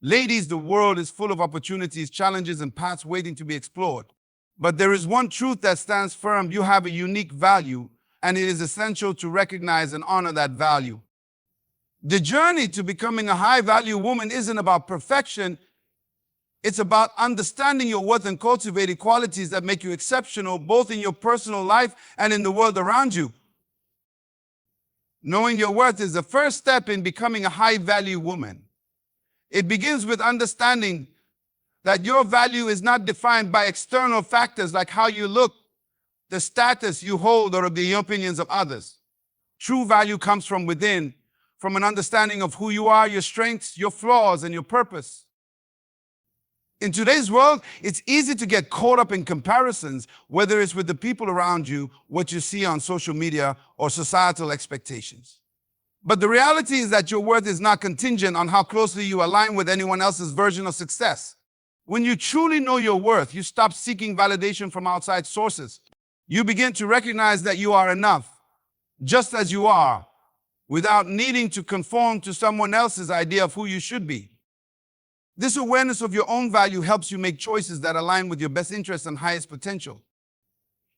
Ladies, the world is full of opportunities, challenges, and paths waiting to be explored. But there is one truth that stands firm: you have a unique value, and it is essential to recognize and honor that value. The journey to becoming a high-value woman isn't about perfection. It's about understanding your worth and cultivating qualities that make you exceptional, both in your personal life and in the world around you. Knowing your worth is the first step in becoming a high-value woman. It begins with understanding that your value is not defined by external factors like how you look, the status you hold, or the opinions of others. True value comes from within, from an understanding of who you are, your strengths, your flaws, and your purpose. In today's world, it's easy to get caught up in comparisons, whether it's with the people around you, what you see on social media, or societal expectations. But the reality is that your worth is not contingent on how closely you align with anyone else's version of success. When you truly know your worth, you stop seeking validation from outside sources. You begin to recognize that you are enough, just as you are, without needing to conform to someone else's idea of who you should be. This awareness of your own value helps you make choices that align with your best interests and highest potential.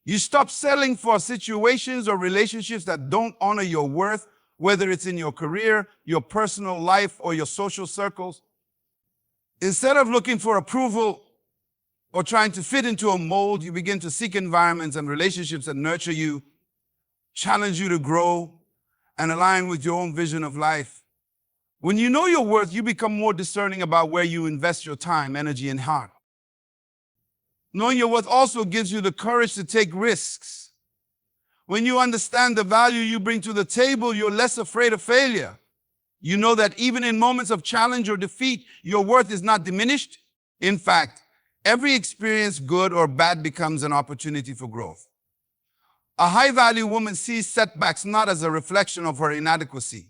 You stop settling for situations or relationships that don't honor your worth, whether it's in your career, your personal life, or your social circles. Instead of looking for approval or trying to fit into a mold, you begin to seek environments and relationships that nurture you, challenge you to grow, and align with your own vision of life. When you know your worth, you become more discerning about where you invest your time, energy, and heart. Knowing your worth also gives you the courage to take risks. When you understand the value you bring to the table, you're less afraid of failure. You know that even in moments of challenge or defeat, your worth is not diminished. In fact, every experience, good or bad, becomes an opportunity for growth. A high-value woman sees setbacks not as a reflection of her inadequacy,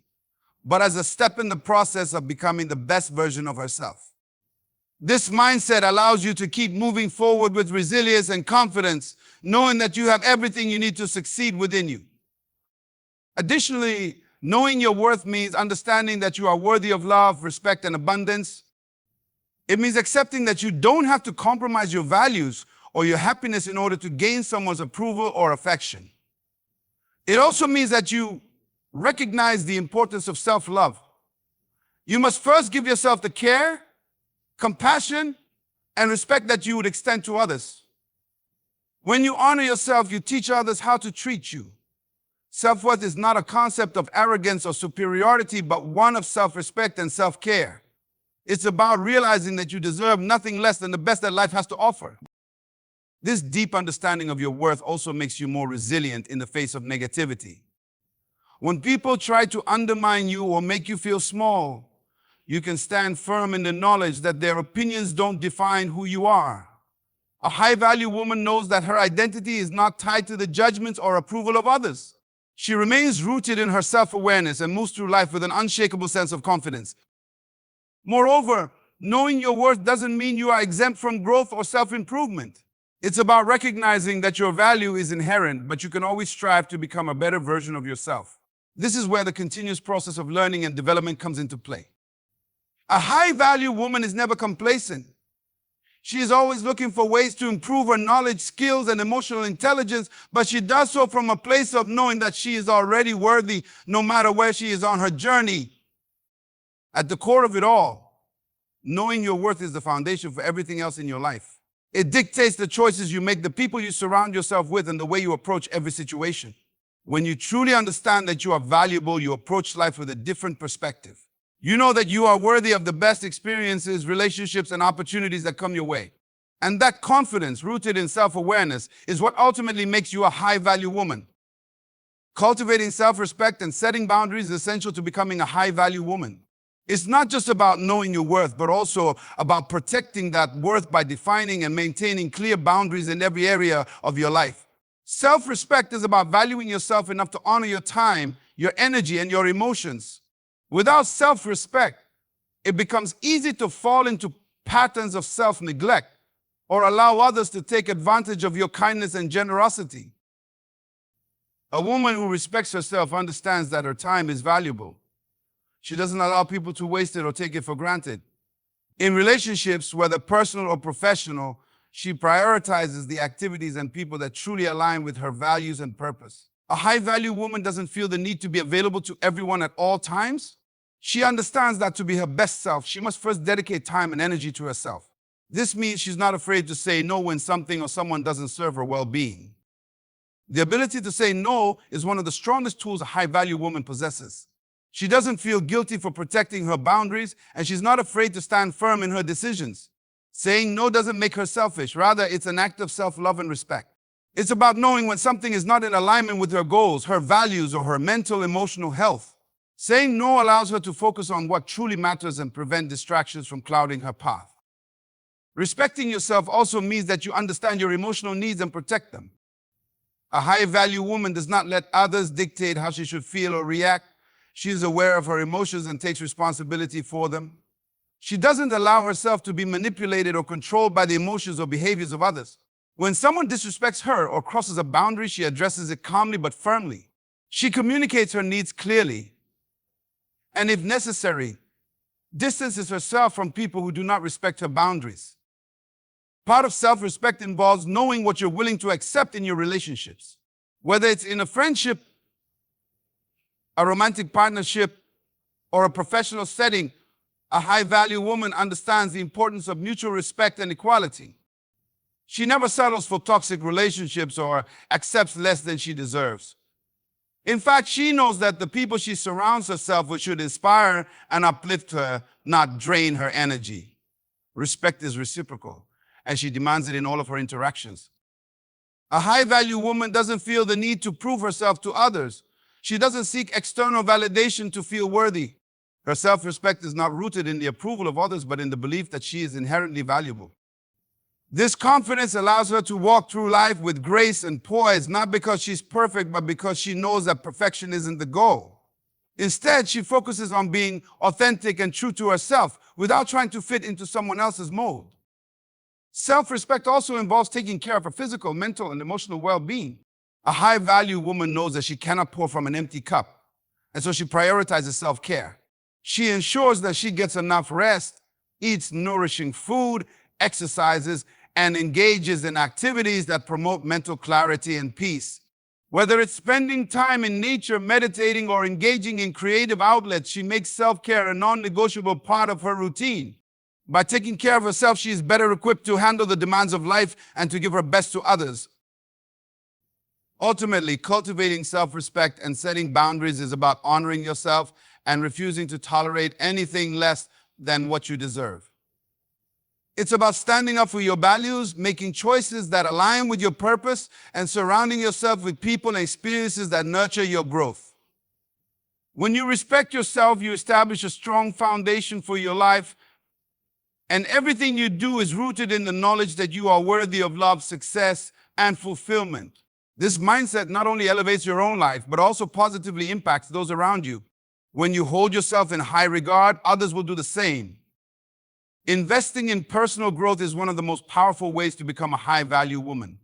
but as a step in the process of becoming the best version of herself. This mindset allows you to keep moving forward with resilience and confidence, knowing that you have everything you need to succeed within you. Additionally, knowing your worth means understanding that you are worthy of love, respect, and abundance. It means accepting that you don't have to compromise your values or your happiness in order to gain someone's approval or affection. It also means that you recognize the importance of self-love. You must first give yourself the care, compassion, and respect that you would extend to others. When you honor yourself, you teach others how to treat you. Self-worth is not a concept of arrogance or superiority, but one of self-respect and self-care. It's about realizing that you deserve nothing less than the best that life has to offer. This deep understanding of your worth also makes you more resilient in the face of negativity. When people try to undermine you or make you feel small, you can stand firm in the knowledge that their opinions don't define who you are. A high-value woman knows that her identity is not tied to the judgments or approval of others. She remains rooted in her self-awareness and moves through life with an unshakable sense of confidence. Moreover, knowing your worth doesn't mean you are exempt from growth or self-improvement. It's about recognizing that your value is inherent, but you can always strive to become a better version of yourself. This is where the continuous process of learning and development comes into play. A high-value woman is never complacent. She is always looking for ways to improve her knowledge, skills, and emotional intelligence, but she does so from a place of knowing that she is already worthy no matter where she is on her journey. At the core of it all, knowing your worth is the foundation for everything else in your life. It dictates the choices you make, the people you surround yourself with, and the way you approach every situation. When you truly understand that you are valuable, you approach life with a different perspective. You know that you are worthy of the best experiences, relationships, and opportunities that come your way. And that confidence, rooted in self-awareness, is what ultimately makes you a high-value woman. Cultivating self-respect and setting boundaries is essential to becoming a high-value woman. It's not just about knowing your worth, but also about protecting that worth by defining and maintaining clear boundaries in every area of your life. Self-respect is about valuing yourself enough to honor your time, your energy, and your emotions. Without self-respect, it becomes easy to fall into patterns of self-neglect or allow others to take advantage of your kindness and generosity. A woman who respects herself understands that her time is valuable. She doesn't allow people to waste it or take it for granted. In relationships, whether personal or professional, she prioritizes the activities and people that truly align with her values and purpose. A high-value woman doesn't feel the need to be available to everyone at all times. She understands that to be her best self, she must first dedicate time and energy to herself. This means she's not afraid to say no when something or someone doesn't serve her well-being. The ability to say no is one of the strongest tools a high-value woman possesses. She doesn't feel guilty for protecting her boundaries, and she's not afraid to stand firm in her decisions. Saying no doesn't make her selfish. Rather, it's an act of self-love and respect. It's about knowing when something is not in alignment with her goals, her values, or her mental, emotional health. Saying no allows her to focus on what truly matters and prevent distractions from clouding her path. Respecting yourself also means that you understand your emotional needs and protect them. A high-value woman does not let others dictate how she should feel or react. She is aware of her emotions and takes responsibility for them. She doesn't allow herself to be manipulated or controlled by the emotions or behaviors of others. When someone disrespects her or crosses a boundary, she addresses it calmly but firmly. She communicates her needs clearly, and if necessary, distances herself from people who do not respect her boundaries. Part of self-respect involves knowing what you're willing to accept in your relationships. Whether it's in a friendship, a romantic partnership, or a professional setting, a high-value woman understands the importance of mutual respect and equality. She never settles for toxic relationships or accepts less than she deserves. In fact, she knows that the people she surrounds herself with should inspire and uplift her, not drain her energy. Respect is reciprocal, and she demands it in all of her interactions. A high-value woman doesn't feel the need to prove herself to others. She doesn't seek external validation to feel worthy. Her self-respect is not rooted in the approval of others, but in the belief that she is inherently valuable. This confidence allows her to walk through life with grace and poise, not because she's perfect, but because she knows that perfection isn't the goal. Instead, she focuses on being authentic and true to herself without trying to fit into someone else's mold. Self-respect also involves taking care of her physical, mental, and emotional well-being. A high-value woman knows that she cannot pour from an empty cup, and so she prioritizes self-care. She ensures that she gets enough rest, eats nourishing food, exercises, and engages in activities that promote mental clarity and peace. Whether it's spending time in nature, meditating, or engaging in creative outlets, she makes self-care a non-negotiable part of her routine. By taking care of herself, she is better equipped to handle the demands of life and to give her best to others. Ultimately, cultivating self-respect and setting boundaries is about honoring yourself and refusing to tolerate anything less than what you deserve. It's about standing up for your values, making choices that align with your purpose, and surrounding yourself with people and experiences that nurture your growth. When you respect yourself, you establish a strong foundation for your life, and everything you do is rooted in the knowledge that you are worthy of love, success, and fulfillment. This mindset not only elevates your own life, but also positively impacts those around you. When you hold yourself in high regard, others will do the same. Investing in personal growth is one of the most powerful ways to become a high-value woman.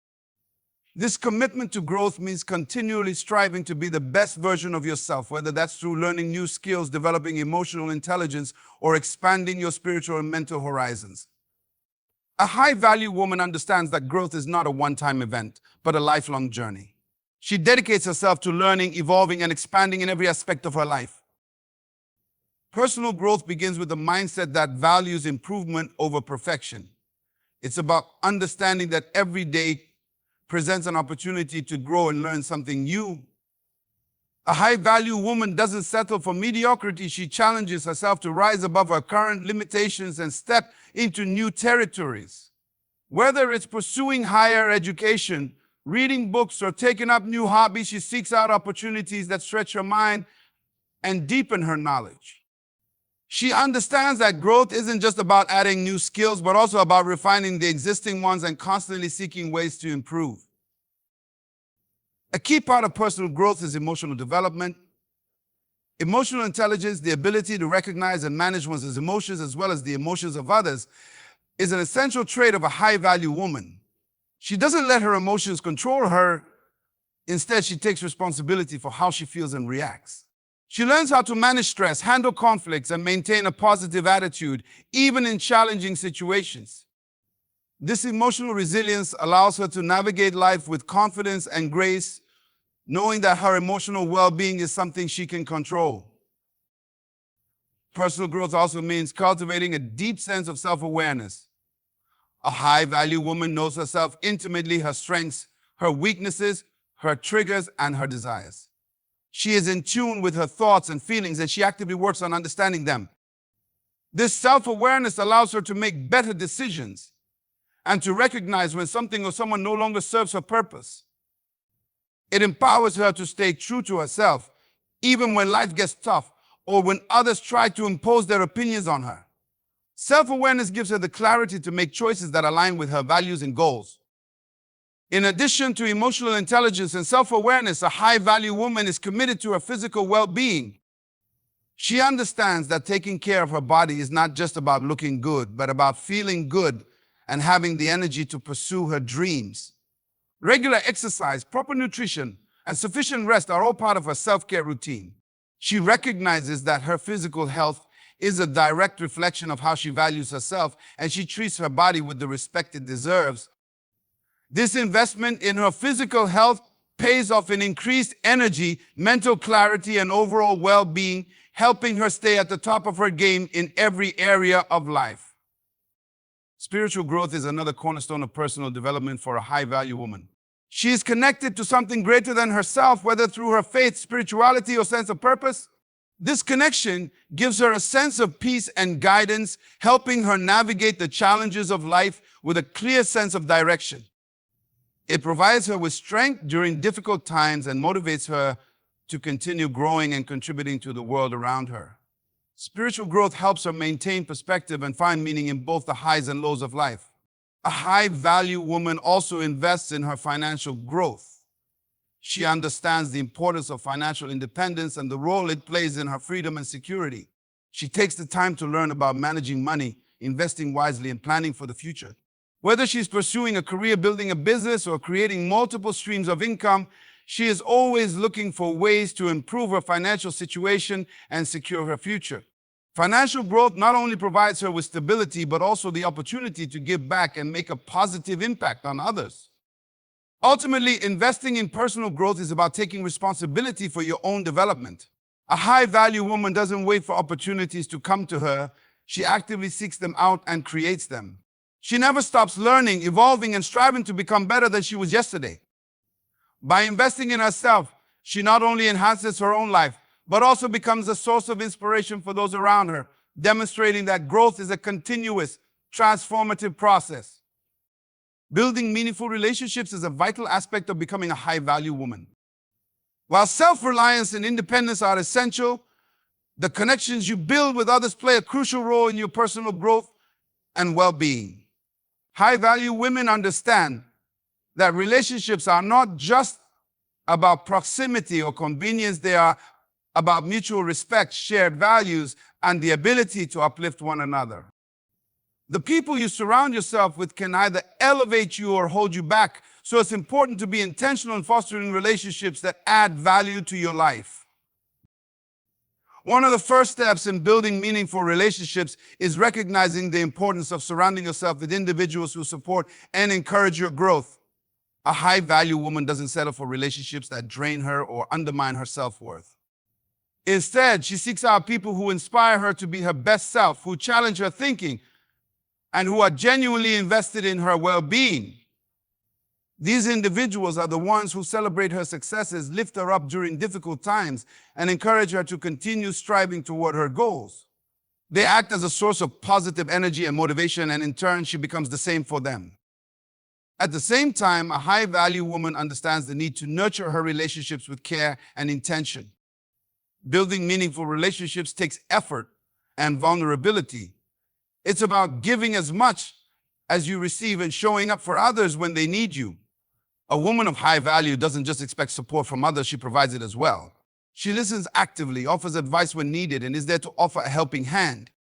This commitment to growth means continually striving to be the best version of yourself, whether that's through learning new skills, developing emotional intelligence, or expanding your spiritual and mental horizons. A high-value woman understands that growth is not a one-time event, but a lifelong journey. She dedicates herself to learning, evolving, and expanding in every aspect of her life. Personal growth begins with a mindset that values improvement over perfection. It's about understanding that every day presents an opportunity to grow and learn something new. A high-value woman doesn't settle for mediocrity. She challenges herself to rise above her current limitations and step into new territories. Whether it's pursuing higher education, reading books, or taking up new hobbies, she seeks out opportunities that stretch her mind and deepen her knowledge. She understands that growth isn't just about adding new skills, but also about refining the existing ones and constantly seeking ways to improve. A key part of personal growth is emotional development. Emotional intelligence, the ability to recognize and manage one's emotions as well as the emotions of others, is an essential trait of a high-value woman. She doesn't let her emotions control her. Instead, she takes responsibility for how she feels and reacts. She learns how to manage stress, handle conflicts, and maintain a positive attitude, even in challenging situations. This emotional resilience allows her to navigate life with confidence and grace, knowing that her emotional well-being is something she can control. Personal growth also means cultivating a deep sense of self-awareness. A high-value woman knows herself intimately, her strengths, her weaknesses, her triggers, and her desires. She is in tune with her thoughts and feelings, and she actively works on understanding them. This self-awareness allows her to make better decisions and to recognize when something or someone no longer serves her purpose. It empowers her to stay true to herself, even when life gets tough or when others try to impose their opinions on her. Self-awareness gives her the clarity to make choices that align with her values and goals. In addition to emotional intelligence and self-awareness, a high-value woman is committed to her physical well-being. She understands that taking care of her body is not just about looking good, but about feeling good and having the energy to pursue her dreams. Regular exercise, proper nutrition, and sufficient rest are all part of her self-care routine. She recognizes that her physical health is a direct reflection of how she values herself, and she treats her body with the respect it deserves. This investment in her physical health pays off in increased energy, mental clarity, and overall well-being, helping her stay at the top of her game in every area of life. Spiritual growth is another cornerstone of personal development for a high-value woman. She is connected to something greater than herself, whether through her faith, spirituality, or sense of purpose. This connection gives her a sense of peace and guidance, helping her navigate the challenges of life with a clear sense of direction. It provides her with strength during difficult times and motivates her to continue growing and contributing to the world around her. Spiritual growth helps her maintain perspective and find meaning in both the highs and lows of life. A high-value woman also invests in her financial growth. She understands the importance of financial independence and the role it plays in her freedom and security. She takes the time to learn about managing money, investing wisely, and planning for the future. Whether she's pursuing a career, building a business, or creating multiple streams of income, she is always looking for ways to improve her financial situation and secure her future. Financial growth not only provides her with stability, but also the opportunity to give back and make a positive impact on others. Ultimately, investing in personal growth is about taking responsibility for your own development. A high-value woman doesn't wait for opportunities to come to her. She actively seeks them out and creates them. She never stops learning, evolving, and striving to become better than she was yesterday. By investing in herself, she not only enhances her own life, but also becomes a source of inspiration for those around her, demonstrating that growth is a continuous, transformative process. Building meaningful relationships is a vital aspect of becoming a high-value woman. While self-reliance and independence are essential, the connections you build with others play a crucial role in your personal growth and well-being. High-value women understand that relationships are not just about proximity or convenience. They are about mutual respect, shared values, and the ability to uplift one another. The people you surround yourself with can either elevate you or hold you back, so it's important to be intentional in fostering relationships that add value to your life. One of the first steps in building meaningful relationships is recognizing the importance of surrounding yourself with individuals who support and encourage your growth. A high-value woman doesn't settle for relationships that drain her or undermine her self-worth. Instead, she seeks out people who inspire her to be her best self, who challenge her thinking, and who are genuinely invested in her well-being. These individuals are the ones who celebrate her successes, lift her up during difficult times, and encourage her to continue striving toward her goals. They act as a source of positive energy and motivation, and in turn, she becomes the same for them. At the same time, a high-value woman understands the need to nurture her relationships with care and intention. Building meaningful relationships takes effort and vulnerability. It's about giving as much as you receive and showing up for others when they need you. A woman of high value doesn't just expect support from others, she provides it as well. She listens actively, offers advice when needed, and is there to offer a helping hand.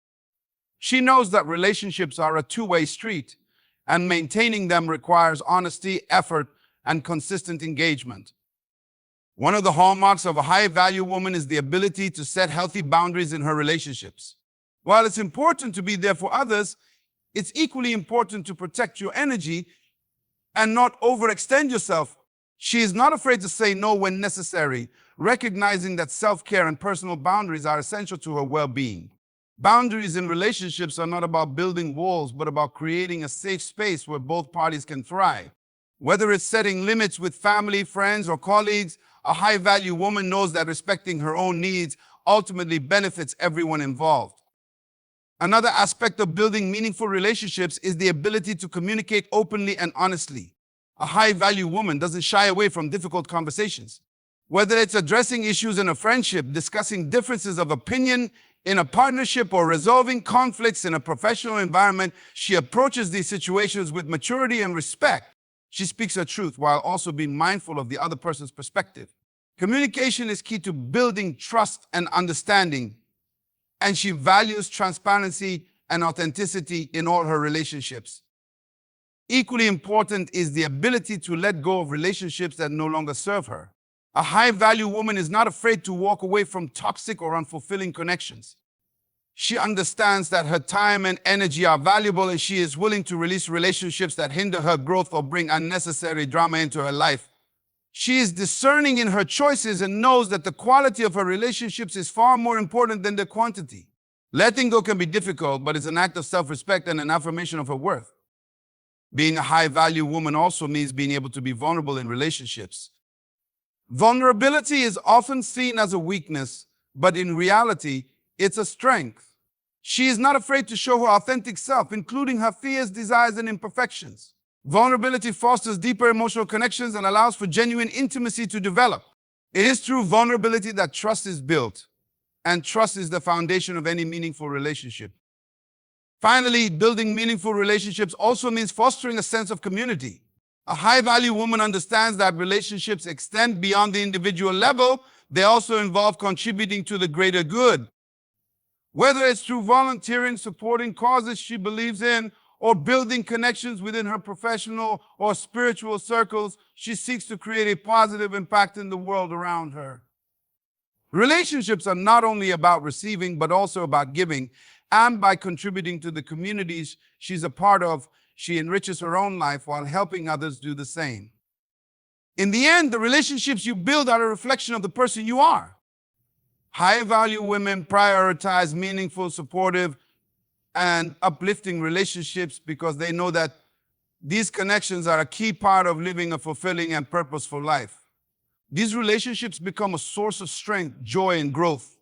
She knows that relationships are a two-way street, and maintaining them requires honesty, effort, and consistent engagement. One of the hallmarks of a high-value woman is the ability to set healthy boundaries in her relationships. While it's important to be there for others, it's equally important to protect your energy and not overextend yourself. She is not afraid to say no when necessary, recognizing that self-care and personal boundaries are essential to her well-being. Boundaries in relationships are not about building walls, but about creating a safe space where both parties can thrive. Whether it's setting limits with family, friends, or colleagues, a high-value woman knows that respecting her own needs ultimately benefits everyone involved. Another aspect of building meaningful relationships is the ability to communicate openly and honestly. A high-value woman doesn't shy away from difficult conversations. Whether it's addressing issues in a friendship, discussing differences of opinion in a partnership, or resolving conflicts in a professional environment, she approaches these situations with maturity and respect. She speaks her truth while also being mindful of the other person's perspective. Communication is key to building trust and understanding, and she values transparency and authenticity in all her relationships. Equally important is the ability to let go of relationships that no longer serve her. A high-value woman is not afraid to walk away from toxic or unfulfilling connections. She understands that her time and energy are valuable, and she is willing to release relationships that hinder her growth or bring unnecessary drama into her life. She is discerning in her choices and knows that the quality of her relationships is far more important than the quantity. Letting go can be difficult, but it's an act of self-respect and an affirmation of her worth. Being a high-value woman also means being able to be vulnerable in relationships. Vulnerability is often seen as a weakness, but in reality, it's a strength. She is not afraid to show her authentic self, including her fears, desires, and imperfections. Vulnerability fosters deeper emotional connections and allows for genuine intimacy to develop. It is through vulnerability that trust is built, and trust is the foundation of any meaningful relationship. Finally, building meaningful relationships also means fostering a sense of community. A high-value woman understands that relationships extend beyond the individual level. They also involve contributing to the greater good. Whether it's through volunteering, supporting causes she believes in, or building connections within her professional or spiritual circles, she seeks to create a positive impact in the world around her. Relationships are not only about receiving, but also about giving, and by contributing to the communities she's a part of, she enriches her own life while helping others do the same. In the end, the relationships you build are a reflection of the person you are. High-value women prioritize meaningful, supportive, and uplifting relationships because they know that these connections are a key part of living a fulfilling and purposeful life. These relationships become a source of strength, joy, and growth,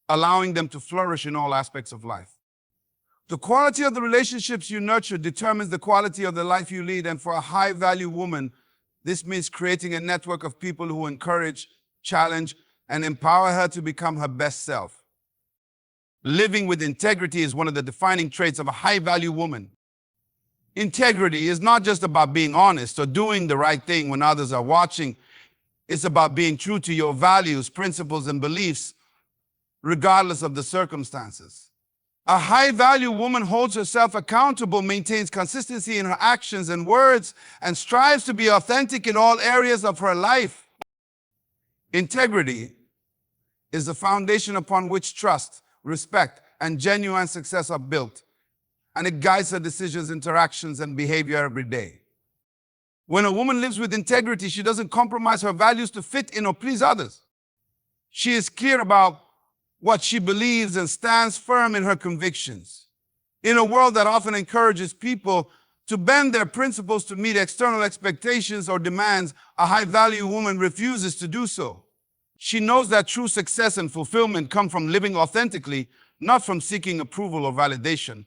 allowing them to flourish in all aspects of life. The quality of the relationships you nurture determines the quality of the life you lead, and for a high-value woman, this means creating a network of people who encourage, challenge, and empower her to become her best self. Living with integrity is one of the defining traits of a high-value woman. Integrity is not just about being honest or doing the right thing when others are watching. It's about being true to your values, principles, and beliefs, regardless of the circumstances. A high-value woman holds herself accountable, maintains consistency in her actions and words, and strives to be authentic in all areas of her life. Integrity is the foundation upon which trust, respect, and genuine success are built, and it guides her decisions, interactions, and behavior every day. When a woman lives with integrity, she doesn't compromise her values to fit in or please others. She is clear about what she believes and stands firm in her convictions. In a world that often encourages people to bend their principles to meet external expectations or demands, a high-value woman refuses to do so. She knows that true success and fulfillment come from living authentically, not from seeking approval or validation.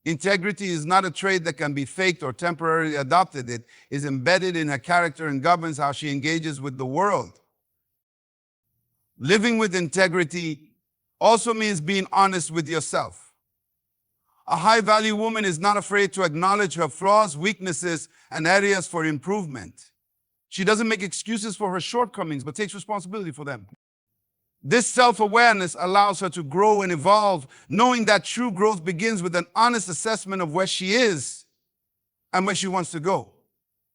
Integrity is not a trait that can be faked or temporarily adopted. It is embedded in her character and governs how she engages with the world. Living with integrity also means being honest with yourself. A high-value woman is not afraid to acknowledge her flaws, weaknesses, and areas for improvement. She doesn't make excuses for her shortcomings, but takes responsibility for them. This self-awareness allows her to grow and evolve, knowing that true growth begins with an honest assessment of where she is and where she wants to go.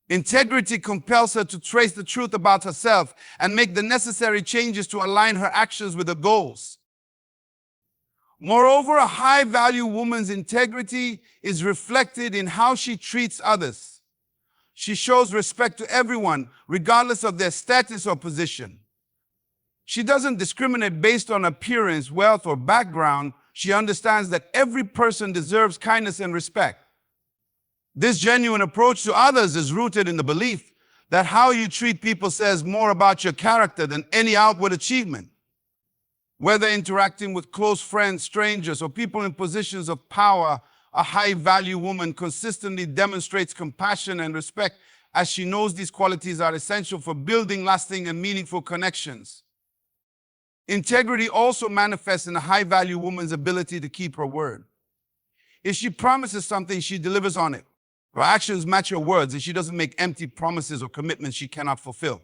Integrity compels her to trace the truth about herself and make the necessary changes to align her actions with her goals. Moreover, a high-value woman's integrity is reflected in how she treats others. She shows respect to everyone, regardless of their status or position. She doesn't discriminate based on appearance, wealth, or background. She understands that every person deserves kindness and respect. This genuine approach to others is rooted in the belief that how you treat people says more about your character than any outward achievement. Whether interacting with close friends, strangers, or people in positions of power, a high-value woman consistently demonstrates compassion and respect, as she knows these qualities are essential for building lasting and meaningful connections. Integrity also manifests in a high-value woman's ability to keep her word. If she promises something, she delivers on it. Her actions match her words, and she doesn't make empty promises or commitments she cannot fulfill.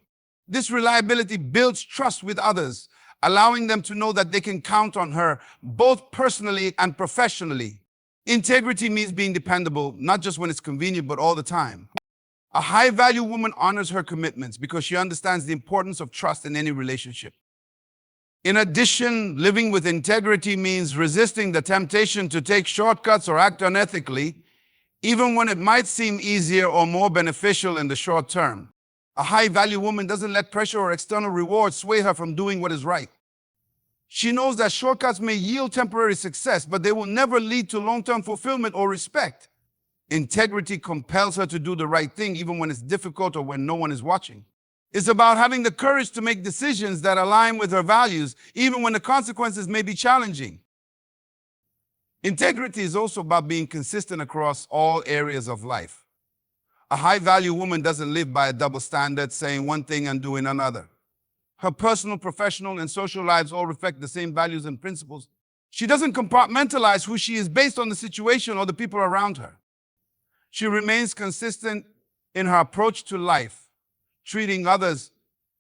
This reliability builds trust with others, allowing them to know that they can count on her, both personally and professionally. Integrity means being dependable, not just when it's convenient, but all the time. A high-value woman honors her commitments because she understands the importance of trust in any relationship. In addition, living with integrity means resisting the temptation to take shortcuts or act unethically, even when it might seem easier or more beneficial in the short term. A high-value woman doesn't let pressure or external rewards sway her from doing what is right. She knows that shortcuts may yield temporary success, but they will never lead to long-term fulfillment or respect. Integrity compels her to do the right thing even when it's difficult or when no one is watching. It's about having the courage to make decisions that align with her values, even when the consequences may be challenging. Integrity is also about being consistent across all areas of life. A high-value woman doesn't live by a double standard, saying one thing and doing another. Her personal, professional, and social lives all reflect the same values and principles. She doesn't compartmentalize who she is based on the situation or the people around her. She remains consistent in her approach to life, treating others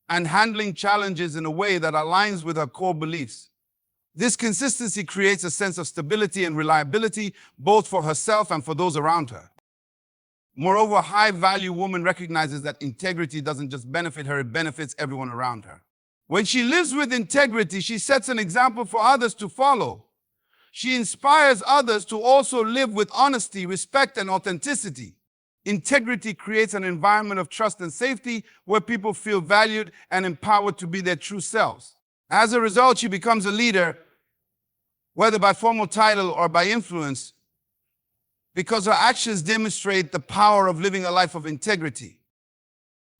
and handling challenges in a way that aligns with her core beliefs. This consistency creates a sense of stability and reliability, both for herself and for those around her. Moreover, a high-value woman recognizes that integrity doesn't just benefit her, it benefits everyone around her. When she lives with integrity, she sets an example for others to follow. She inspires others to also live with honesty, respect, and authenticity. Integrity creates an environment of trust and safety where people feel valued and empowered to be their true selves. As a result, she becomes a leader, whether by formal title or by influence, because her actions demonstrate the power of living a life of integrity.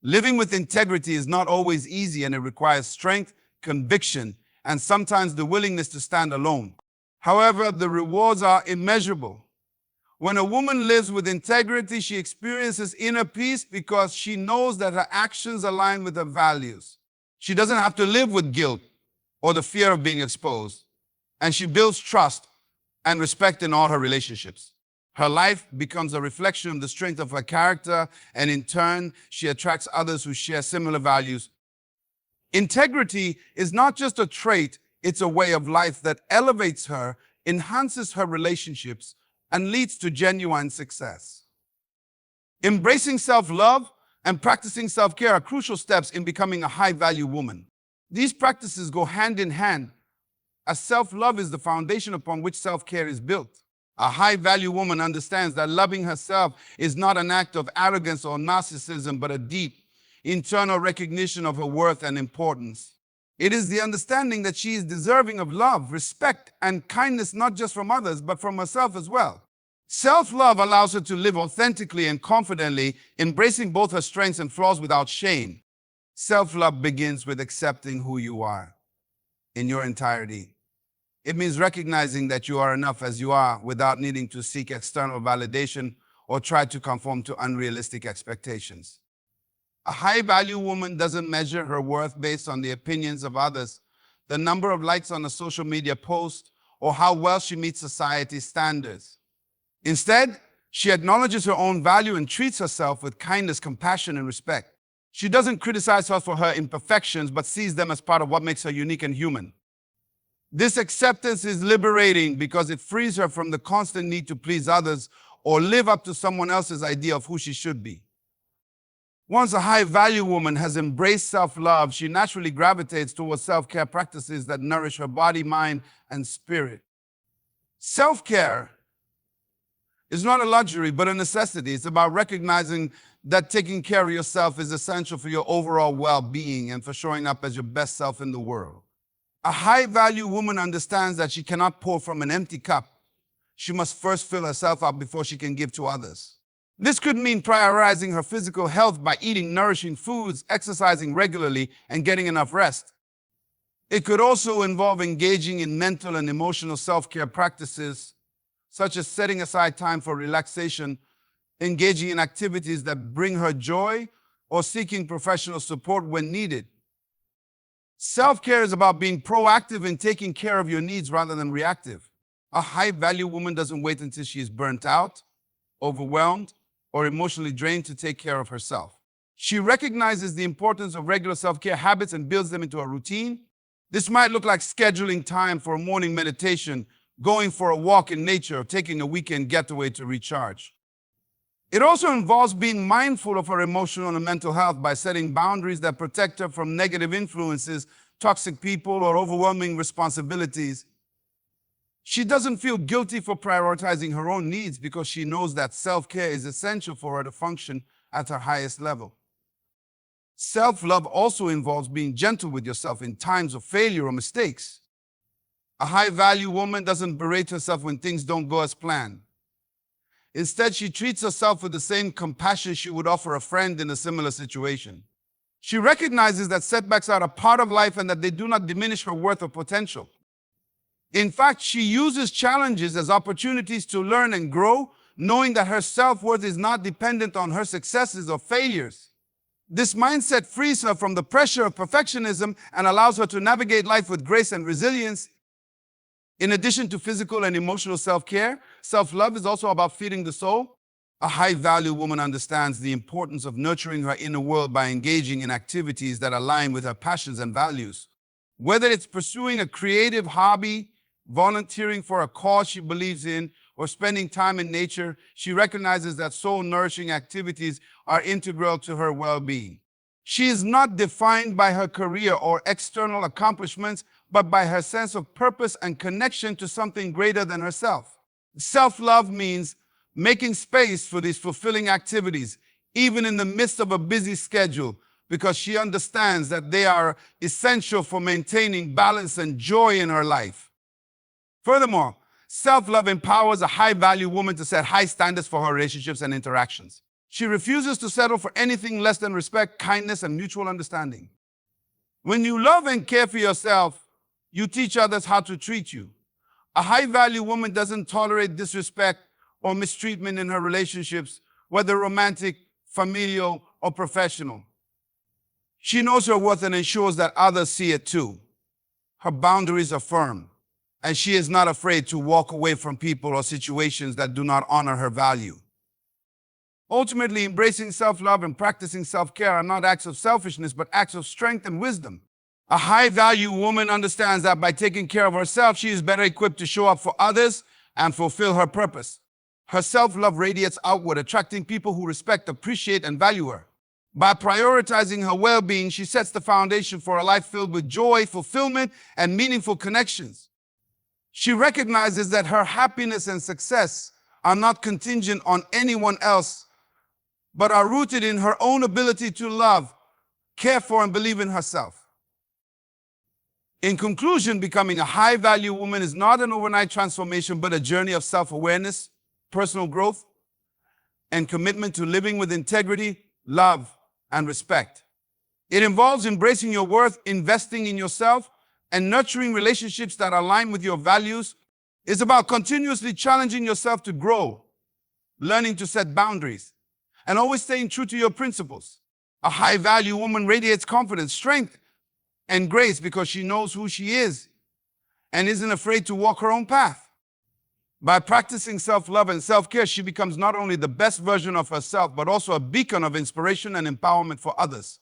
Living with integrity is not always easy, and it requires strength, conviction, and sometimes the willingness to stand alone. However, the rewards are immeasurable. When a woman lives with integrity, she experiences inner peace because she knows that her actions align with her values. She doesn't have to live with guilt or the fear of being exposed, and she builds trust and respect in all her relationships. Her life becomes a reflection of the strength of her character, and in turn, she attracts others who share similar values. Integrity is not just a trait, it's a way of life that elevates her, enhances her relationships, and leads to genuine success. Embracing self-love and practicing self-care are crucial steps in becoming a high-value woman. These practices go hand in hand, as self-love is the foundation upon which self-care is built. A high-value woman understands that loving herself is not an act of arrogance or narcissism, but a deep, internal recognition of her worth and importance. It is the understanding that she is deserving of love, respect, and kindness not just from others, but from herself as well. Self-love allows her to live authentically and confidently, embracing both her strengths and flaws without shame. Self-love begins with accepting who you are in your entirety. It means recognizing that you are enough as you are without needing to seek external validation or try to conform to unrealistic expectations. A high-value woman doesn't measure her worth based on the opinions of others, the number of likes on a social media post, or how well she meets society's standards. Instead, she acknowledges her own value and treats herself with kindness, compassion, and respect. She doesn't criticize herself for her imperfections, but sees them as part of what makes her unique and human. This acceptance is liberating because it frees her from the constant need to please others or live up to someone else's idea of who she should be. Once a high-value woman has embraced self-love, she naturally gravitates towards self-care practices that nourish her body, mind, and spirit. Self-care is not a luxury, but a necessity. It's about recognizing that taking care of yourself is essential for your overall well-being and for showing up as your best self in the world. A high-value woman understands that she cannot pour from an empty cup. She must first fill herself up before she can give to others. This could mean prioritizing her physical health by eating nourishing foods, exercising regularly, and getting enough rest. It could also involve engaging in mental and emotional self-care practices, such as setting aside time for relaxation, engaging in activities that bring her joy, or seeking professional support when needed. Self-care is about being proactive in taking care of your needs rather than reactive. A high-value woman doesn't wait until she is burnt out, overwhelmed, or emotionally drained to take care of herself. She recognizes the importance of regular self-care habits and builds them into a routine. This might look like scheduling time for a morning meditation, going for a walk in nature, or taking a weekend getaway to recharge. It also involves being mindful of her emotional and mental health by setting boundaries that protect her from negative influences, toxic people, or overwhelming responsibilities. She doesn't feel guilty for prioritizing her own needs because she knows that self-care is essential for her to function at her highest level. Self-love also involves being gentle with yourself in times of failure or mistakes. A high-value woman doesn't berate herself when things don't go as planned. Instead, she treats herself with the same compassion she would offer a friend in a similar situation. She recognizes that setbacks are a part of life and that they do not diminish her worth or potential. In fact, she uses challenges as opportunities to learn and grow, knowing that her self-worth is not dependent on her successes or failures. This mindset frees her from the pressure of perfectionism and allows her to navigate life with grace and resilience. In addition to physical and emotional self-care, self-love is also about feeding the soul. A high-value woman understands the importance of nurturing her inner world by engaging in activities that align with her passions and values. Whether it's pursuing a creative hobby, volunteering for a cause she believes in, or spending time in nature, she recognizes that soul-nourishing activities are integral to her well-being. She is not defined by her career or external accomplishments, but by her sense of purpose and connection to something greater than herself. Self-love means making space for these fulfilling activities, even in the midst of a busy schedule, because she understands that they are essential for maintaining balance and joy in her life. Furthermore, self-love empowers a high-value woman to set high standards for her relationships and interactions. She refuses to settle for anything less than respect, kindness, and mutual understanding. When you love and care for yourself, you teach others how to treat you. A high-value woman doesn't tolerate disrespect or mistreatment in her relationships, whether romantic, familial, or professional. She knows her worth and ensures that others see it too. Her boundaries are firm, and she is not afraid to walk away from people or situations that do not honor her value. Ultimately, embracing self-love and practicing self-care are not acts of selfishness, but acts of strength and wisdom. A high-value woman understands that by taking care of herself, she is better equipped to show up for others and fulfill her purpose. Her self-love radiates outward, attracting people who respect, appreciate, and value her. By prioritizing her well-being, she sets the foundation for a life filled with joy, fulfillment, and meaningful connections. She recognizes that her happiness and success are not contingent on anyone else, but are rooted in her own ability to love, care for, and believe in herself. In conclusion, becoming a high-value woman is not an overnight transformation, but a journey of self-awareness, personal growth, and commitment to living with integrity, love, and respect. It involves embracing your worth, investing in yourself, and nurturing relationships that align with your values. It's about continuously challenging yourself to grow, learning to set boundaries, and always staying true to your principles. A high-value woman radiates confidence, strength, and grace because she knows who she is and isn't afraid to walk her own path. By practicing self-love and self-care, she becomes not only the best version of herself, but also a beacon of inspiration and empowerment for others.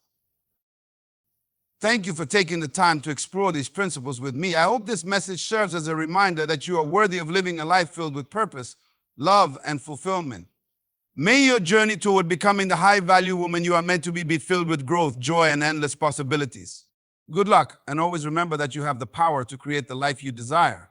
Thank you for taking the time to explore these principles with me. I hope this message serves as a reminder that you are worthy of living a life filled with purpose, love, and fulfillment. May your journey toward becoming the high-value woman you are meant to be filled with growth, joy, and endless possibilities. Good luck, and always remember that you have the power to create the life you desire.